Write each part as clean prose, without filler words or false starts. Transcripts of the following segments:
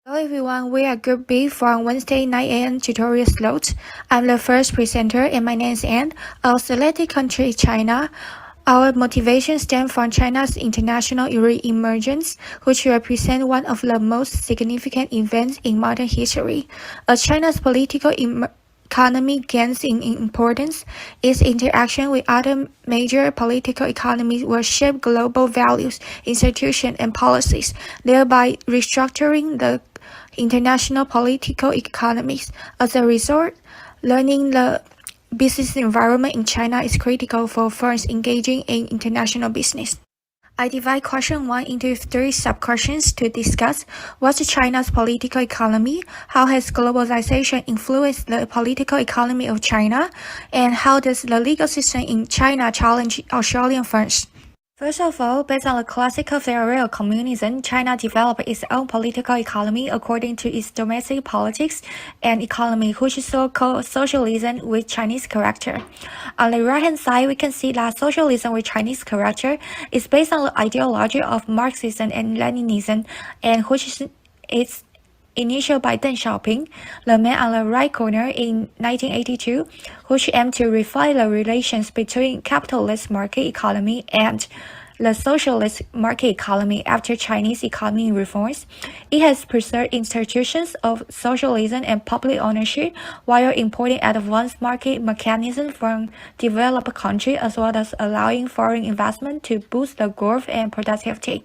Hello everyone, we are Group B from Wednesday 9 a.m. tutorial slot. I'm the first presenter and my name is Ann. Our selected country is China. Our motivation stems from China's international re-emergence, which represents one of the most significant events in modern history. As China's political economy gains in importance, its interaction with other major political economies will shape global values, institutions, and policies, thereby restructuring the international political economies. As a result, learning the business environment in China is critical for firms engaging in international business. I divide question 1 into 3 sub-questions to discuss what's China's political economy, how has globalization influenced the political economy of China, and how does the legal system in China challenge Australian firms. First of all, based on the classical theory of communism, China developed its own political economy according to its domestic politics and economy, which is so-called socialism with Chinese character. On the right-hand side, we can see that socialism with Chinese character is based on the ideology of Marxism and Leninism, and which is its initiated by Deng Xiaoping, the man on the right corner in 1982, which aimed to refine the relations between capitalist market economy and the socialist market economy after Chinese economy reforms. It has preserved institutions of socialism and public ownership while importing advanced market mechanisms from developed countries as well as allowing foreign investment to boost the growth and productivity.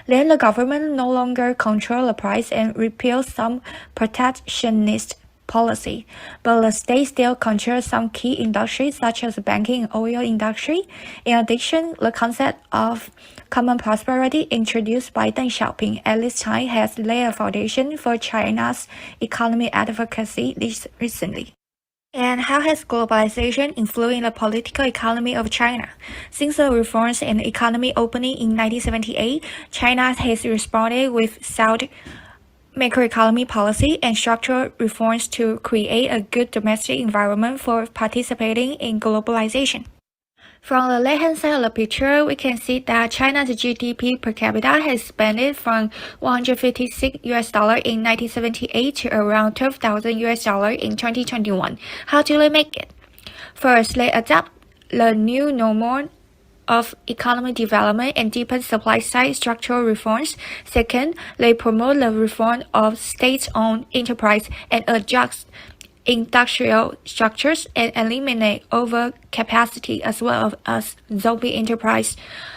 Then the government no longer controls the price and repeals some protectionist policy, but the state still controls some key industries such as the banking and oil industry. In addition, the concept of common prosperity introduced by Deng Xiaoping at this time has laid a foundation for China's economic advocacy recently. And how has globalization influenced the political economy of China? Since the reforms and economy opening in 1978, China has responded with sound macroeconomy policy and structural reforms to create a good domestic environment for participating in globalization. From the left-hand side of the picture, we can see that China's GDP per capita has expanded from $156 in 1978 to around $12,000 in 2021. How do they make it? First, they adapt the new normal of economic development and deepen supply-side structural reforms. Second, they promote the reform of state-owned enterprise and adjust industrial structures and eliminate overcapacity as well as zombie enterprise.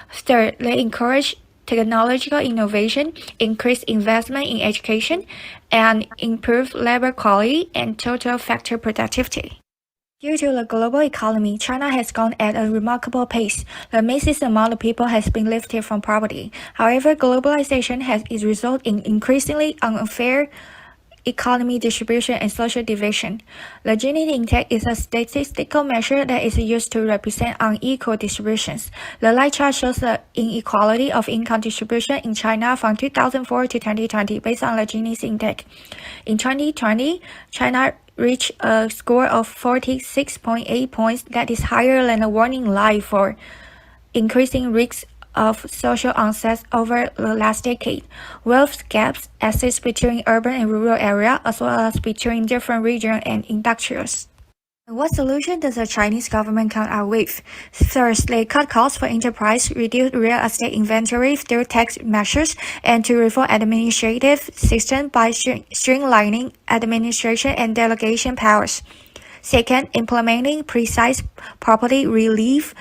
Third, they encourage technological innovation, increase investment in education, and improve labor quality and total factor productivity. Due to the global economy, China has gone at a remarkable pace. The massive amount of people has been lifted from poverty. However, globalization has resulted in increasingly unfair economy distribution and social division. The Gini index is a statistical measure that is used to represent unequal distributions. The light chart shows the inequality of income distribution in China from 2004 to 2020 based on the Gini index. In 2020, China reached a score of 46.8 points that is higher than the warning light for increasing risks of social unrest over the last decade. Wealth gaps exist between urban and rural areas as well as between different regions and industries. What solution does the Chinese government come out with? First, they cut costs for enterprise, reduce real estate inventory through tax measures, and to reform administrative system by streamlining administration and delegation powers. Second, implementing precise property relief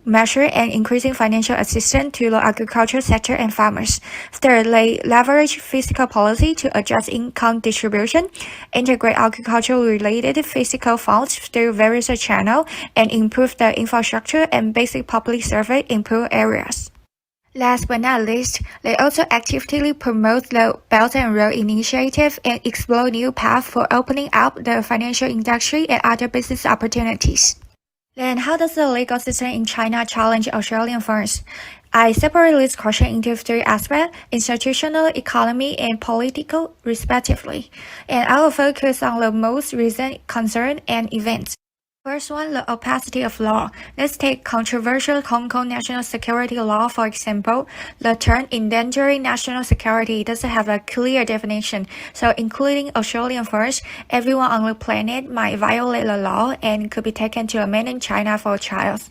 measure and increasing financial assistance to the agricultural sector and farmers. Third, they leverage fiscal policy to adjust income distribution, integrate agricultural-related fiscal funds through various channels, and improve the infrastructure and basic public service in poor areas. Last but not least, they also actively promote the Belt and Road Initiative and explore new paths for opening up the financial industry and other business opportunities. Then how does the legal system in China challenge Australian firms? I separate this question into 3 aspects: institutional, economy, and political, respectively. And I will focus on the most recent concern and events. First one, the opacity of law. Let's take controversial Hong Kong national security law for example. The term endangering national security doesn't have a clear definition, so including Australian first, everyone on the planet might violate the law and could be taken to mainland China for trials.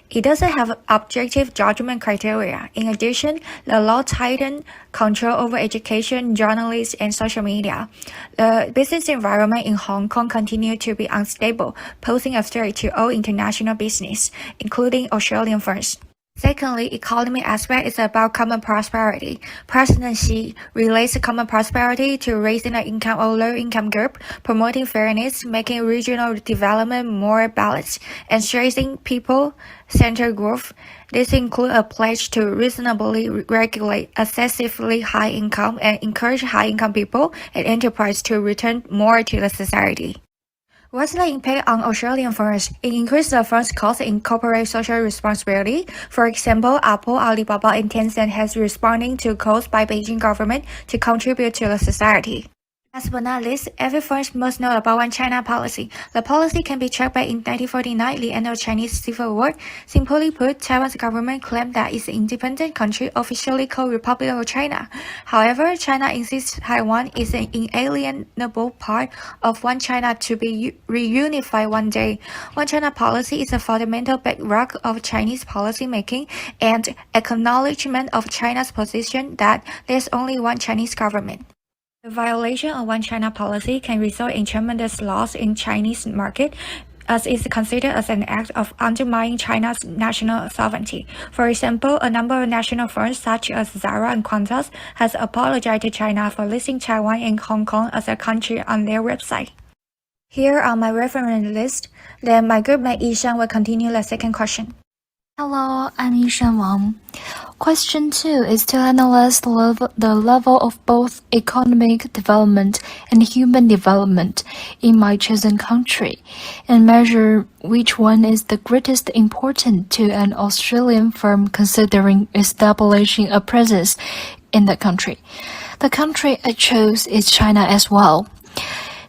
It doesn't have objective judgment criteria. In addition, the law tightened control over education, journalists, and social media. The business environment in Hong Kong continued to be unstable, posing a threat to all international business, including Australian firms. Secondly, economy aspect is about common prosperity. President Xi relates common prosperity to raising the income of low-income group, promoting fairness, making regional development more balanced, and strengthening people-centered growth. This includes a pledge to reasonably regulate excessively high income and encourage high-income people and enterprise to return more to the society. What's the impact on Australian firms? It increases the firm's cost in corporate social responsibility. For example, Apple, Alibaba, and Tencent has responding to calls by Beijing government to contribute to the society. Last but not least, every firm must know about One China policy. The policy can be tracked back in 1949, the end of Chinese Civil War. Simply put, Taiwan's government claimed that it's an independent country officially called Republic of China. However, China insists Taiwan is an inalienable part of One China to be reunified one day. One China policy is a fundamental bedrock of Chinese policy making and acknowledgement of China's position that there's only one Chinese government. The violation of One China policy can result in tremendous loss in Chinese market, as it's considered as an act of undermining China's national sovereignty. For example, a number of national firms such as Zara and Qantas has apologized to China for listing Taiwan and Hong Kong as a country on their website. Here are my reference list. Then my group mate Yishan will continue the second question. Hello, I'm Yishan Wang. Question 2 is to analyze the level of both economic development and human development in my chosen country, and measure which one is the greatest importance to an Australian firm considering establishing a presence in the country. The country I chose is China as well.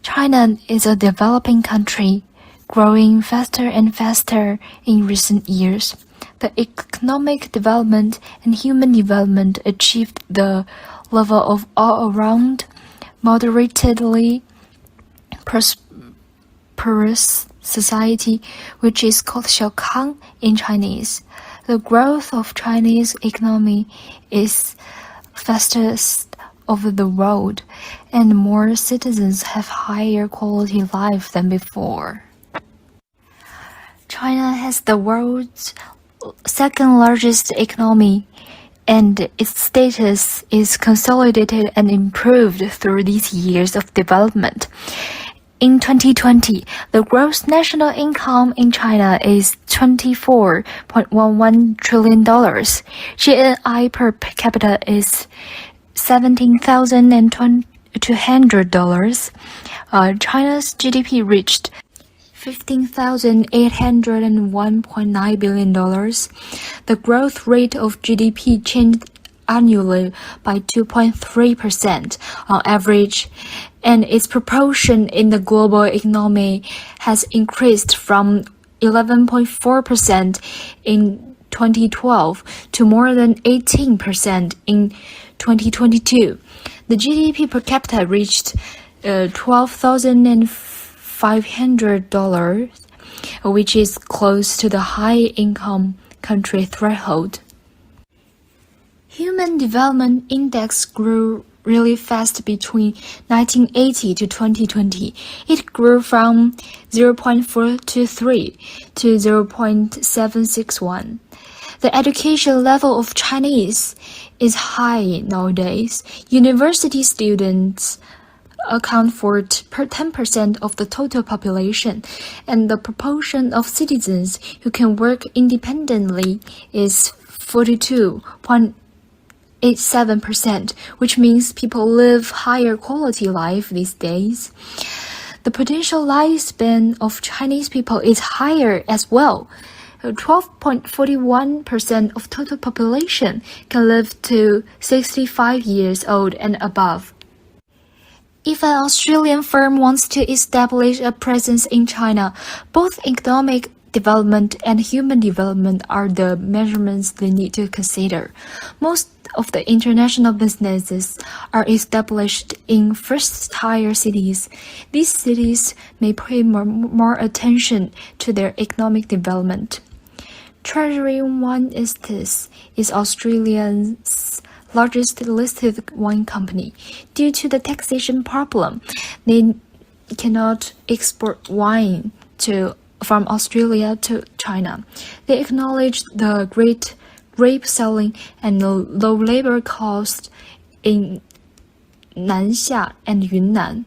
China is a developing country, growing faster and faster in recent years. The economic development and human development achieved the level of all-around, moderately prosperous society, which is called 小康 in Chinese. The growth of Chinese economy is fastest of the world, and more citizens have higher quality life than before. China has the world's second largest economy, and its status is consolidated and improved through these years of development. In 2020, the gross national income in China is $24.11 trillion. GNI per capita is $17,200. China's GDP reached $15,801.9 billion. The growth rate of GDP changed annually by 2.3% on average, and its proportion in the global economy has increased from 11.4% in 2012 to more than 18% in 2022. The GDP per capita reached $12,500, which is close to the high-income country threshold. Human Development Index grew really fast between 1980 to 2020. It grew from 0.423 to 0.761. The education level of Chinese is high nowadays. University students account for 10% of the total population, and the proportion of citizens who can work independently is 42.87%, which means people live higher quality life these days. The potential lifespan of Chinese people is higher as well. 12.41% of total population can live to 65 years old and above. If an Australian firm wants to establish a presence in China, both economic development and human development are the measurements they need to consider. Most of the international businesses are established in first-tier cities. These cities may pay more attention to their economic development. Treasury Wine Estates is Australia's largest listed wine company. Due to the taxation problem, they cannot export wine from Australia to China. They acknowledge the great grape selling and the low labor cost in Nanxia and Yunnan.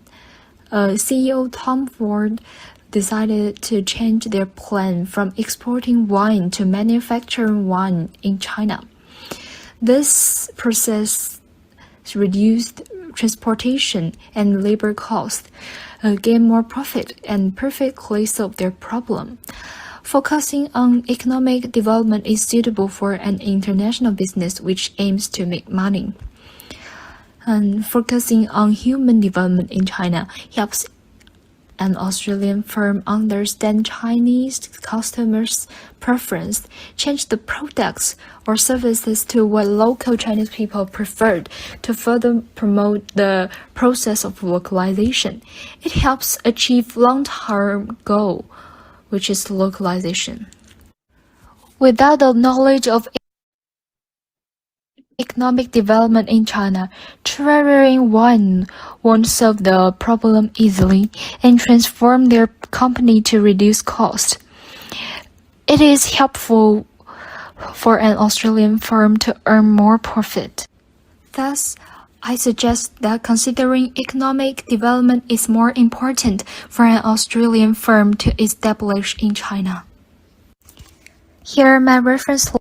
CEO Tom Ford decided to change their plan from exporting wine to manufacturing wine in China. This process reduced transportation and labor costs, gained more profit, and perfectly solved their problem. Focusing on economic development is suitable for an international business which aims to make money. And focusing on human development in China helps an Australian firm understand Chinese customers' preference, change the products or services to what local Chinese people preferred to further promote the process of localization. It helps achieve long-term goal, which is localization. Without the knowledge of economic development in China, treasuring wine won't solve the problem easily and transform their company to reduce cost. It is helpful for an Australian firm to earn more profit. Thus, I suggest that considering economic development is more important for an Australian firm to establish in China. Here are my reference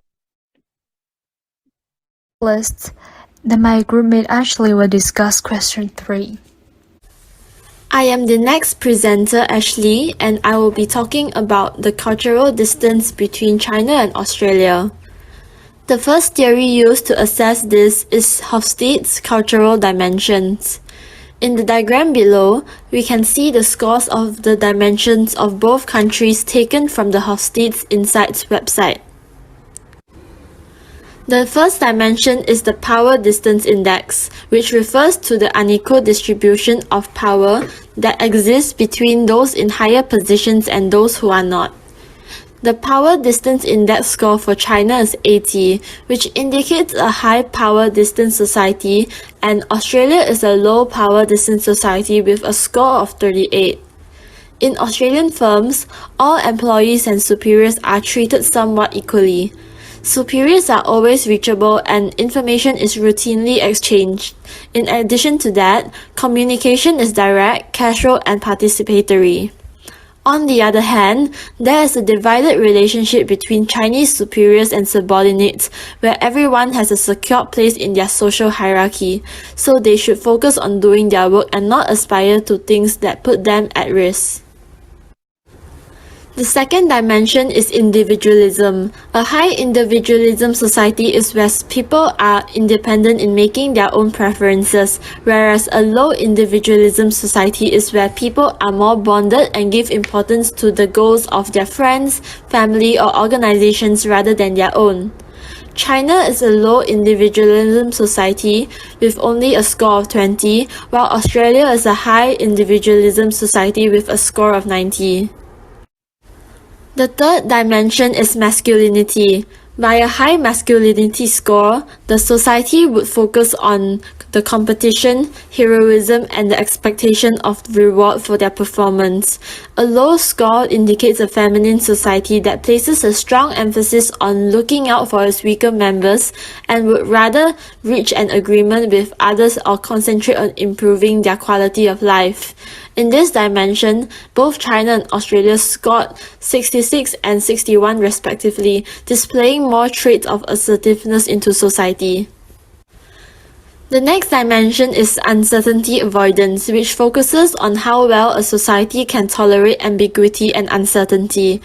lists that my groupmate Ashley will discuss question 3. I am the next presenter, Ashley, and I will be talking about the cultural distance between China and Australia. The first theory used to assess this is Hofstede's cultural dimensions. In the diagram below, we can see the scores of the dimensions of both countries taken from the Hofstede's Insights website. The first dimension is the Power Distance Index, which refers to the unequal distribution of power that exists between those in higher positions and those who are not. The Power Distance Index score for China is 80, which indicates a high power distance society, and Australia is a low power distance society with a score of 38. In Australian firms, all employees and superiors are treated somewhat equally. Superiors are always reachable and information is routinely exchanged. In addition to that, communication is direct, casual, and participatory. On the other hand, there is a divided relationship between Chinese superiors and subordinates, where everyone has a secured place in their social hierarchy, so they should focus on doing their work and not aspire to things that put them at risk. The second dimension is individualism. A high individualism society is where people are independent in making their own preferences, whereas a low individualism society is where people are more bonded and give importance to the goals of their friends, family, or organizations rather than their own. China is a low individualism society with only a score of 20, while Australia is a high individualism society with a score of 90. The third dimension is masculinity. By a high masculinity score, the society would focus on the competition, heroism, and the expectation of reward for their performance. A low score indicates a feminine society that places a strong emphasis on looking out for its weaker members and would rather reach an agreement with others or concentrate on improving their quality of life. In this dimension, both China and Australia scored 66 and 61 respectively, displaying more traits of assertiveness into society. The next dimension is uncertainty avoidance, which focuses on how well a society can tolerate ambiguity and uncertainty.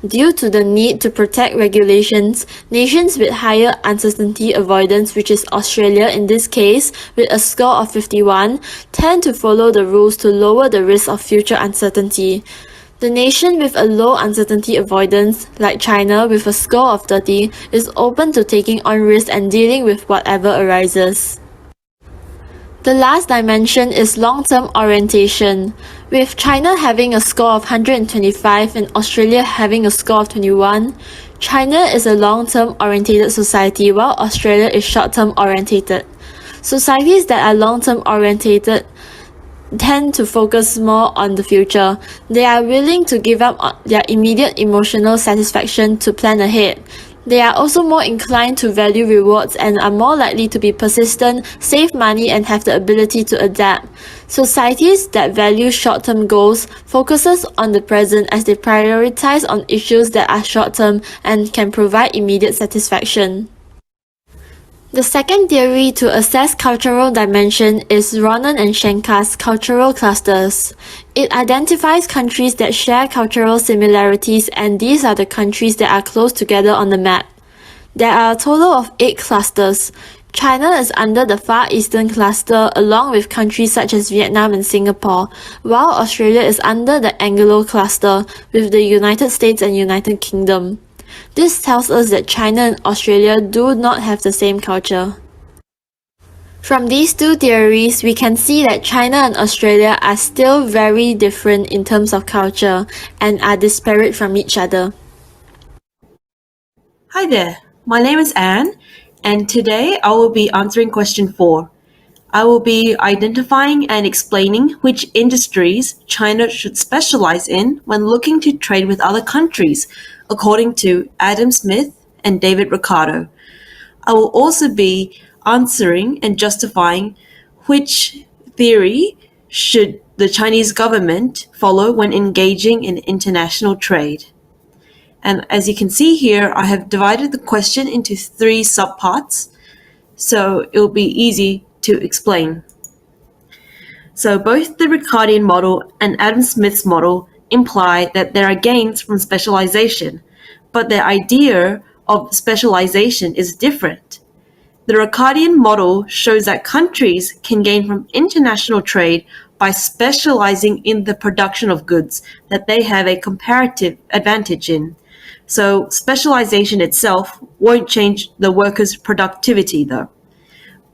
Due to the need to protect regulations, nations with higher uncertainty avoidance, which is Australia in this case, with a score of 51, tend to follow the rules to lower the risk of future uncertainty. The nation with a low uncertainty avoidance, like China with a score of 30, is open to taking on risks and dealing with whatever arises. The last dimension is long-term orientation. With China having a score of 125 and Australia having a score of 21, China is a long-term orientated society while Australia is short-term orientated. Societies that are long-term orientated tend to focus more on the future. They are willing to give up their immediate emotional satisfaction to plan ahead. They are also more inclined to value rewards and are more likely to be persistent, save money and have the ability to adapt. Societies that value short-term goals focuses on the present as they prioritize on issues that are short-term and can provide immediate satisfaction. The second theory to assess cultural dimension is Ronan and Shenkar's cultural clusters. It identifies countries that share cultural similarities, and these are the countries that are close together on the map. There are a total of 8 clusters. China is under the Far Eastern cluster along with countries such as Vietnam and Singapore, while Australia is under the Anglo cluster with the United States and United Kingdom. This tells us that China and Australia do not have the same culture. From these two theories, we can see that China and Australia are still very different in terms of culture and are disparate from each other. Hi there, my name is Anne, and today I will be answering question 4. I will be identifying and explaining which industries China should specialize in when looking to trade with other countries, according to Adam Smith and David Ricardo. I will also be answering and justifying which theory should the Chinese government follow when engaging in international trade. And as you can see here, I have divided the question into 3 subparts, so it will be easy to explain. So both the Ricardian model and Adam Smith's model imply that there are gains from specialization, but the idea of specialization is different. The Ricardian model shows that countries can gain from international trade by specializing in the production of goods that they have a comparative advantage in. So specialization itself won't change the workers' productivity though.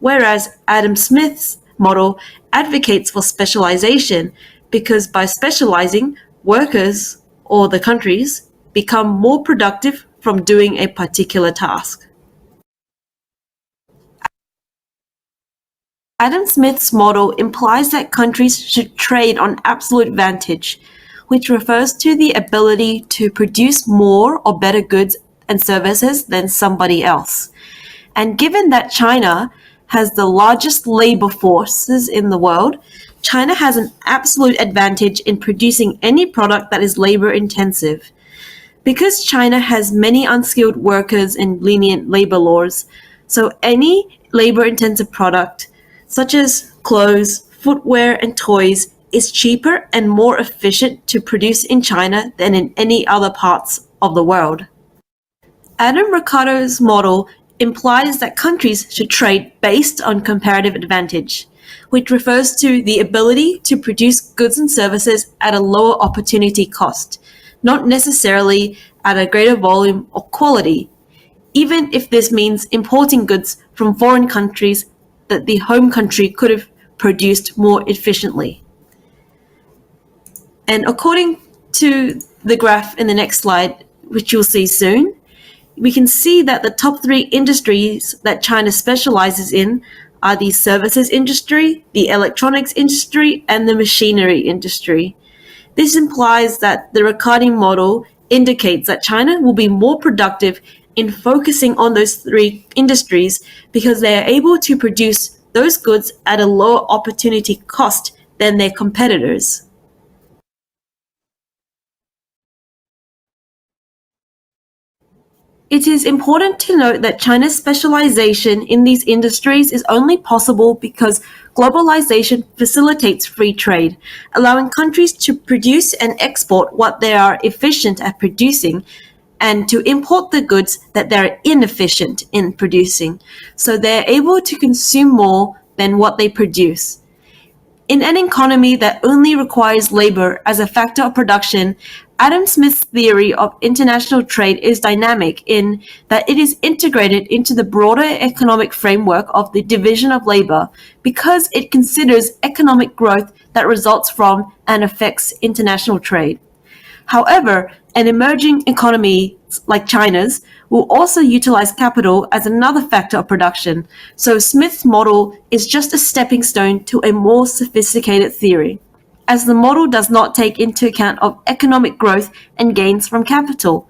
Whereas Adam Smith's model advocates for specialization because by specializing, workers or the countries become more productive from doing a particular task. Adam Smith's model implies that countries should trade on absolute advantage, which refers to the ability to produce more or better goods and services than somebody else. And given that China has the largest labor forces in the world, China has an absolute advantage in producing any product that is labor intensive. Because China has many unskilled workers and lenient labor laws, so any labor intensive product, such as clothes, footwear, and toys, is cheaper and more efficient to produce in China than in any other parts of the world. Adam Ricardo's model implies that countries should trade based on comparative advantage, which refers to the ability to produce goods and services at a lower opportunity cost, not necessarily at a greater volume or quality, even if this means importing goods from foreign countries that the home country could have produced more efficiently. And according to the graph in the next slide, which you'll see soon, we can see that the top 3 industries that China specializes in are the services industry, the electronics industry, and the machinery industry. This implies that the Ricardian model indicates that China will be more productive in focusing on those 3 industries because they are able to produce those goods at a lower opportunity cost than their competitors. It is important to note that China's specialization in these industries is only possible because globalization facilitates free trade, allowing countries to produce and export what they are efficient at producing and to import the goods that they're inefficient in producing, so they're able to consume more than what they produce. In an economy that only requires labor as a factor of production, Adam Smith's theory of international trade is dynamic in that it is integrated into the broader economic framework of the division of labor because it considers economic growth that results from and affects international trade. However, an emerging economy like China's will also utilize capital as another factor of production, so Smith's model is just a stepping stone to a more sophisticated theory, as the model does not take into account of economic growth and gains from capital.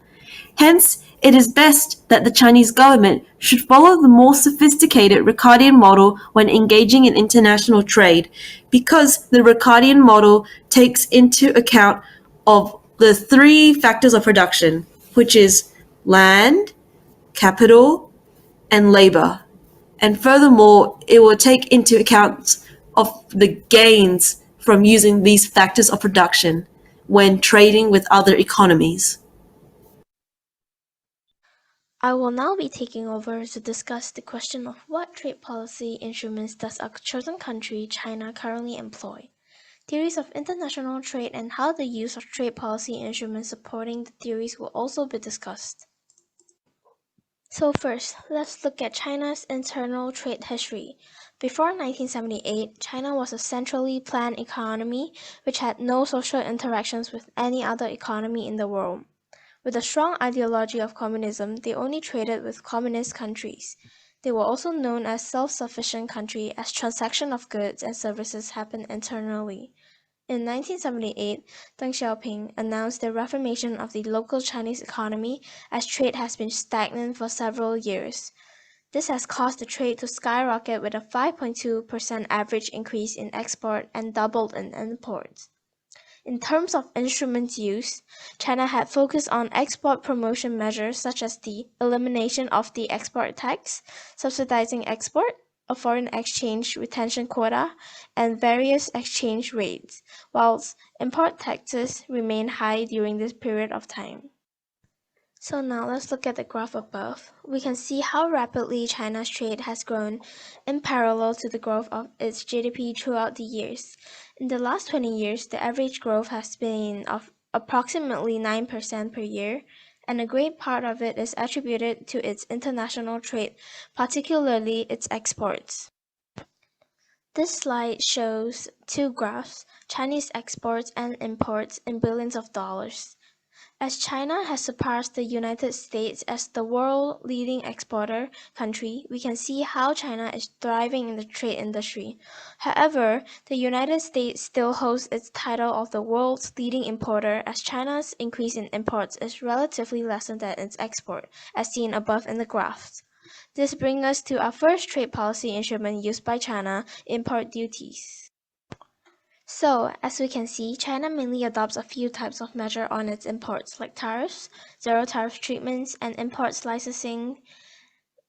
Hence, it is best that the Chinese government should follow the more sophisticated Ricardian model when engaging in international trade, because the Ricardian model takes into account of the three factors of production, which is land, capital, and labor. And furthermore, it will take into account of the gains from using these factors of production when trading with other economies. I will now be taking over to discuss the question of what trade policy instruments does a chosen country, China, currently employ, theories of international trade, and how the use of trade policy instruments supporting the theories will also be discussed. So first, let's look at China's internal trade history. Before 1978, China was a centrally planned economy which had no social interactions with any other economy in the world. With a strong ideology of communism, they only traded with communist countries. They were also known as self-sufficient country as transaction of goods and services happened internally. In 1978, Deng Xiaoping announced the reformation of the local Chinese economy as trade has been stagnant for several years. This has caused the trade to skyrocket with a 5.2% average increase in export and doubled in imports. In terms of instruments used, China had focused on export promotion measures such as the elimination of the export tax, subsidizing export, a foreign exchange retention quota, and various exchange rates, whilst import taxes remained high during this period of time. So now let's look at the graph above. We can see how rapidly China's trade has grown in parallel to the growth of its GDP throughout the years. In the last 20 years, the average growth has been of approximately 9% per year, and a great part of it is attributed to its international trade, particularly its exports. This slide shows two graphs, Chinese exports and imports in billions of dollars. As China has surpassed the United States as the world leading exporter country, we can see how China is thriving in the trade industry. However, the United States still holds its title of the world's leading importer as China's increase in imports is relatively lesser than its export, as seen above in the graphs. This brings us to our first trade policy instrument used by China, import duties. So, as we can see, China mainly adopts a few types of measure on its imports, like tariffs, zero tariff treatments, and imports licensing,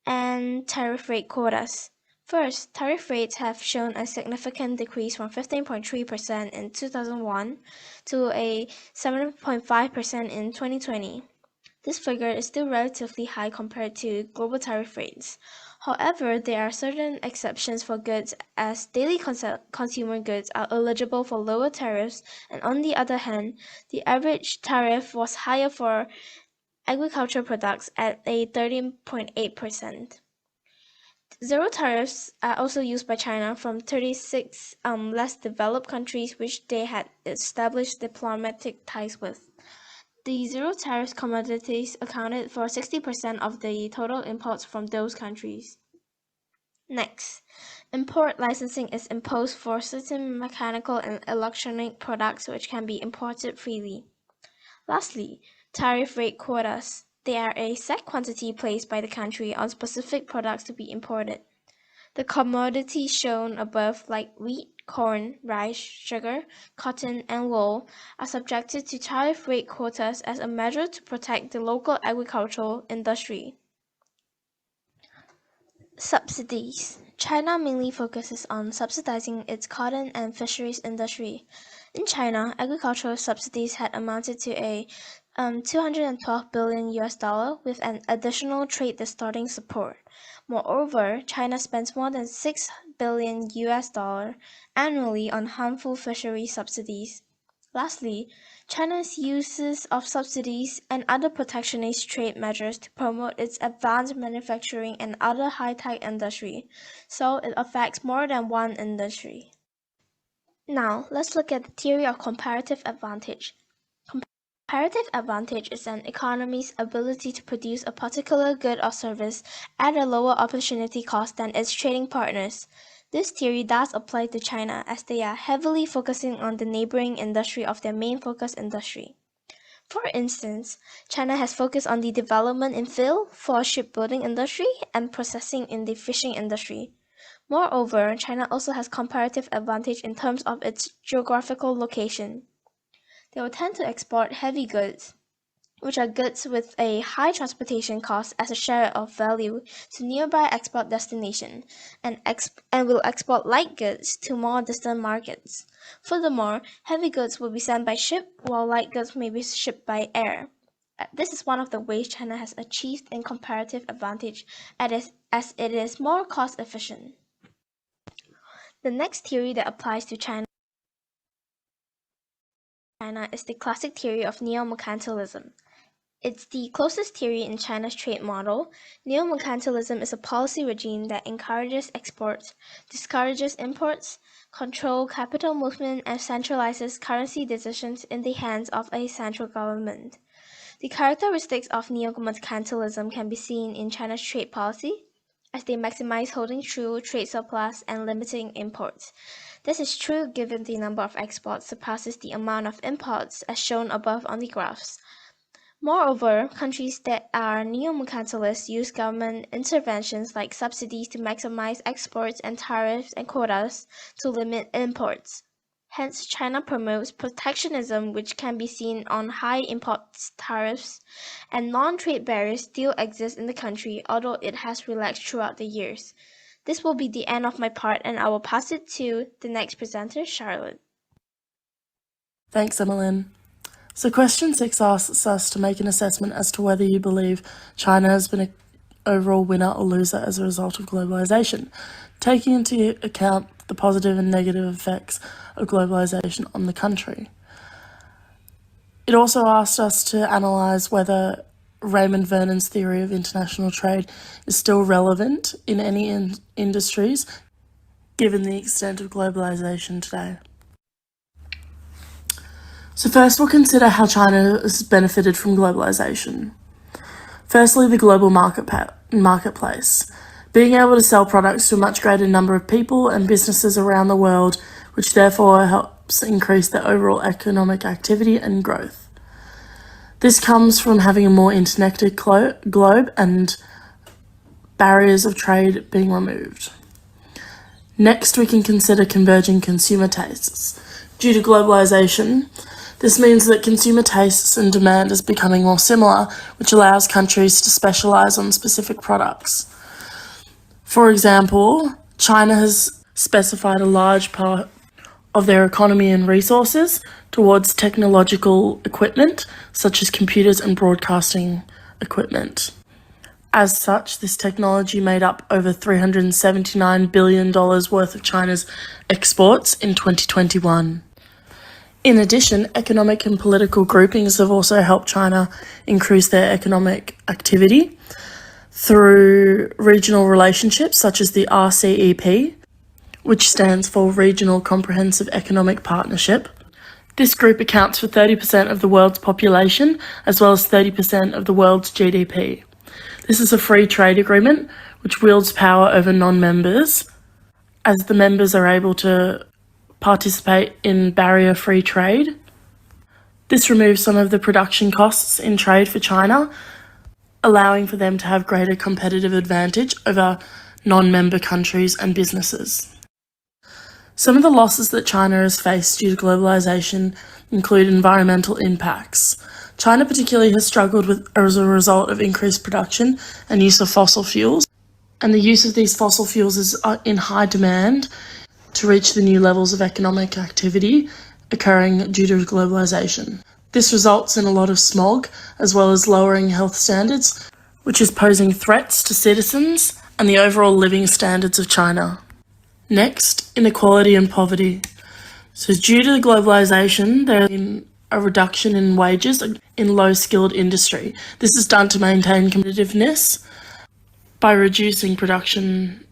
and tariff rate quotas. First, tariff rates have shown a significant decrease from 15.3% in 2001 to a 7.5% in 2020. This figure is still relatively high compared to global tariff rates. However, there are certain exceptions for goods as daily consumer goods are eligible for lower tariffs, and on the other hand, the average tariff was higher for agricultural products at a 13.8%. Zero tariffs are also used by China from 36 less developed countries which they had established diplomatic ties with. The zero tariff commodities accounted for 60% of the total imports from those countries. Next, import licensing is imposed for certain mechanical and electronic products which can be imported freely. Lastly, tariff rate quotas. They are a set quantity placed by the country on specific products to be imported. The commodities shown above, like wheat, corn, rice, sugar, cotton, and wool, are subjected to tariff rate quotas as a measure to protect the local agricultural industry. Subsidies. China mainly focuses on subsidizing its cotton and fisheries industry. In China, agricultural subsidies had amounted to a 212 billion US dollar with an additional trade distorting support. Moreover, China spends more than 6 billion US dollar annually on harmful fishery subsidies. Lastly, China's uses of subsidies and other protectionist trade measures to promote its advanced manufacturing and other high-tech industry, so it affects more than one industry. Now, let's look at the theory of comparative advantage. Comparative advantage is an economy's ability to produce a particular good or service at a lower opportunity cost than its trading partners. This theory does apply to China as they are heavily focusing on the neighboring industry of their main focus industry. For instance, China has focused on the development in field for shipbuilding industry and processing in the fishing industry. Moreover, China also has comparative advantage in terms of its geographical location. They will tend to export heavy goods, which are goods with a high transportation cost as a share of value to nearby export destination, and will export light goods to more distant markets. Furthermore, heavy goods will be sent by ship, while light goods may be shipped by air. This is one of the ways China has achieved a comparative advantage as it is more cost efficient. The next theory that applies to China is the classic theory of neo-mercantilism. It's the closest theory in China's trade model. Neo-mercantilism is a policy regime that encourages exports, discourages imports, controls capital movement, and centralizes currency decisions in the hands of a central government. The characteristics of neo-mercantilism can be seen in China's trade policy, as they maximize holding true trade surplus and limiting imports. This is true given the number of exports surpasses the amount of imports as shown above on the graphs. Moreover, countries that are neo-mercantilist use government interventions like subsidies to maximize exports and tariffs and quotas to limit imports. Hence, China promotes protectionism, which can be seen on high import tariffs, and non-trade barriers still exist in the country, although it has relaxed throughout the years. This will be the end of my part, and I will pass it to the next presenter, Charlotte. Thanks, Aemilyn. So question 6 asks us to make an assessment as to whether you believe China has been an overall winner or loser as a result of globalization, taking into account the positive and negative effects of globalization on the country. It also asked us to analyse whether Raymond Vernon's theory of international trade is still relevant in any industries, given the extent of globalization today. So first we'll consider how China has benefited from globalization. Firstly, the global marketplace. Being able to sell products to a much greater number of people and businesses around the world, which therefore helps increase the overall economic activity and growth. This comes from having a more interconnected globe and barriers of trade being removed. Next, we can consider converging consumer tastes. Due to globalization, this means that consumer tastes and demand is becoming more similar, which allows countries to specialize on specific products. For example, China has specified a large part of their economy and resources towards technological equipment, such as computers and broadcasting equipment. As such, this technology made up over $379 billion worth of China's exports in 2021. In addition, economic and political groupings have also helped China increase their economic activity through regional relationships such as the RCEP, which stands for Regional Comprehensive Economic Partnership. This group accounts for 30% of the world's population as well as 30% of the world's GDP. This is a free trade agreement which wields power over non-members, as the members are able to participate in barrier-free trade. This removes some of the production costs in trade for China, allowing for them to have greater competitive advantage over non-member countries and businesses. Some of the losses that China has faced due to globalisation include environmental impacts. China particularly has struggled as a result of increased production and use of fossil fuels, and the use of these fossil fuels is in high demand to reach the new levels of economic activity occurring due to globalisation. This results in a lot of smog, as well as lowering health standards, which is posing threats to citizens and the overall living standards of China. Next, inequality and poverty. So due to the globalisation, there has been a reduction in wages in low-skilled industry. This is done to maintain competitiveness by reducing production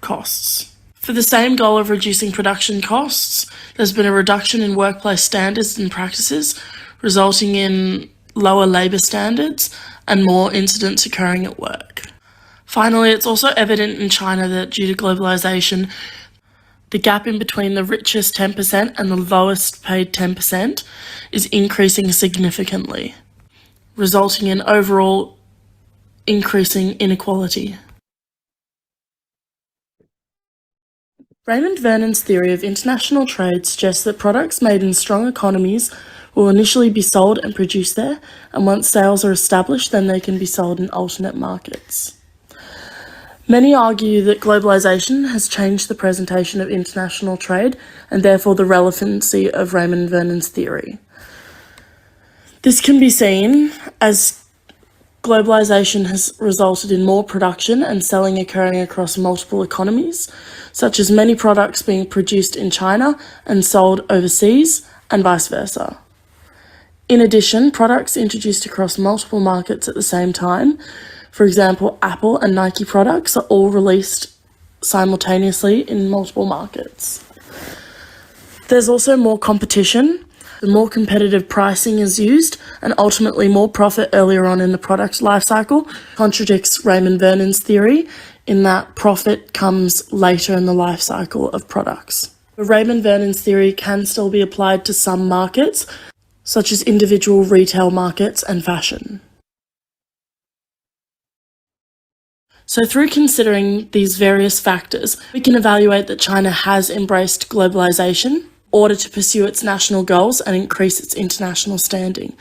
costs. For the same goal of reducing production costs, there's been a reduction in workplace standards and practices, resulting in lower labour standards and more incidents occurring at work. Finally, it's also evident in China that due to globalisation, the gap in between the richest 10% and the lowest paid 10% is increasing significantly, resulting in overall increasing inequality. Raymond Vernon's theory of international trade suggests that products made in strong economies will initially be sold and produced there, and once sales are established, then they can be sold in alternate markets. Many argue that globalisation has changed the presentation of international trade and therefore the relevancy of Raymond Vernon's theory. This can be seen as globalisation has resulted in more production and selling occurring across multiple economies, such as many products being produced in China and sold overseas, and vice versa. In addition, products introduced across multiple markets at the same time, for example, Apple and Nike products, are all released simultaneously in multiple markets. There's also more competition, the more competitive pricing is used, and ultimately more profit earlier on in the product lifecycle contradicts Raymond Vernon's theory in that profit comes later in the life cycle of products. But Raymond Vernon's theory can still be applied to some markets, such as individual retail markets and fashion. So through considering these various factors, we can evaluate that China has embraced globalisation in order to pursue its national goals and increase its international standing.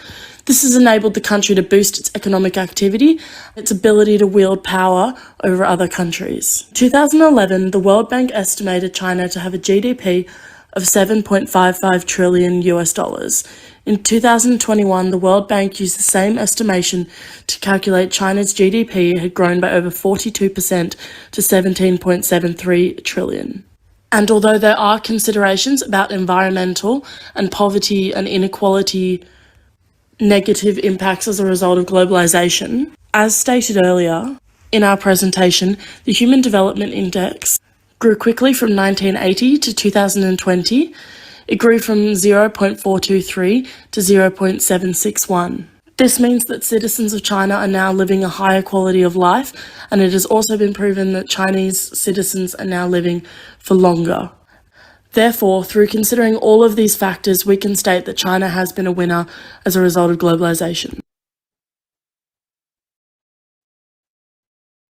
This has enabled the country to boost its economic activity, its ability to wield power over other countries. In 2011, the World Bank estimated China to have a GDP of $7.55 trillion US. In 2021, the World Bank used the same estimation to calculate China's GDP had grown by over 42% to $17.73 trillion. And although there are considerations about environmental and poverty and inequality negative impacts as a result of globalisation, as stated earlier in our presentation, the Human Development Index grew quickly from 1980 to 2020. It grew from 0.423 to 0.761. This means that citizens of China are now living a higher quality of life, and it has also been proven that Chinese citizens are now living for longer. Therefore, through considering all of these factors, we can state that China has been a winner as a result of globalisation.